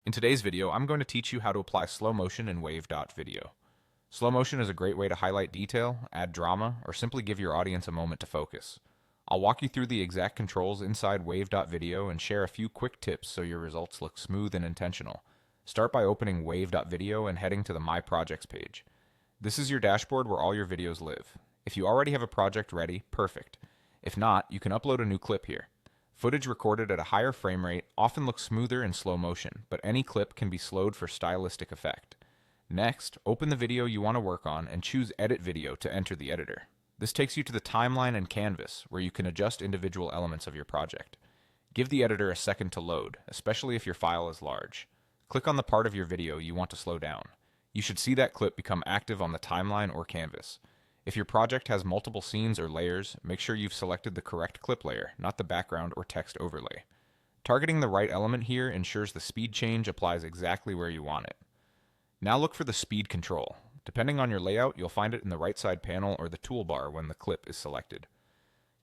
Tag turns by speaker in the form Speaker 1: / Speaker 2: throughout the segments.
Speaker 1: In today's video, I'm going to teach you how to apply slow motion in Wave.video. Slow motion is a great way to highlight detail, add drama, or simply give your audience a moment to focus. I'll walk you through the exact controls inside Wave.video and share a few quick tips so your results look smooth and intentional. Start by opening Wave.video and heading to the My Projects page. This is your dashboard where all your videos live. If you already have a project ready, perfect. If not, you can upload a new clip here. Footage recorded at a higher frame rate often looks smoother in slow motion, but any clip can be slowed for stylistic effect. Next, open the video you want to work on and choose Edit Video to enter the editor. This takes you to the timeline and canvas, where you can adjust individual elements of your project. Give the editor a second to load, especially if your file is large. Click on the part of your video you want to slow down. You should see that clip become active on the timeline or canvas. If your project has multiple scenes or layers, make sure you've selected the correct clip layer, not the background or text overlay. Targeting the right element here ensures the speed change applies exactly where you want it. Now look for the speed control. Depending on your layout, you'll find it in the right side panel or the toolbar when the clip is selected.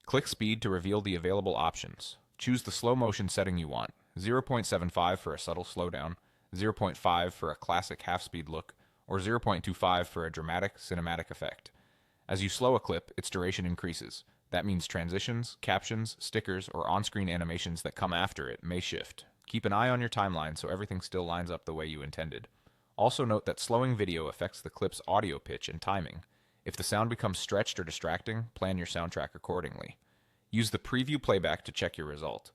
Speaker 1: Click speed to reveal the available options. Choose the slow motion setting you want, 0.75 for a subtle slowdown, 0.5 for a classic half-speed look, or 0.25 for a dramatic cinematic effect. As you slow a clip, its duration increases. That means transitions, captions, stickers, or on-screen animations that come after it may shift. Keep an eye on your timeline so everything still lines up the way you intended. Also note that slowing video affects the clip's audio pitch and timing. If the sound becomes stretched or distracting, plan your soundtrack accordingly. Use the preview playback to check your result.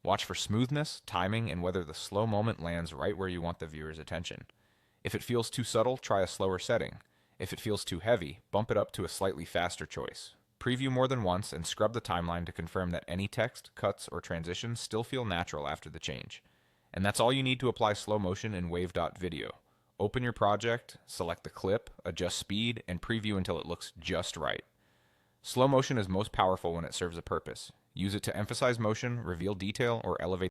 Speaker 1: Watch for smoothness, timing, and whether the slow moment lands right where you want the viewer's attention. If it feels too subtle, try a slower setting. If it feels too heavy, bump it up to a slightly faster choice. Preview more than once and scrub the timeline to confirm that any text, cuts, or transitions still feel natural after the change. And that's all you need to apply slow motion in Wave.video. Open your project, select the clip, adjust speed, and preview until it looks just right. Slow motion is most powerful when it serves a purpose. Use it to emphasize motion, reveal detail, or elevate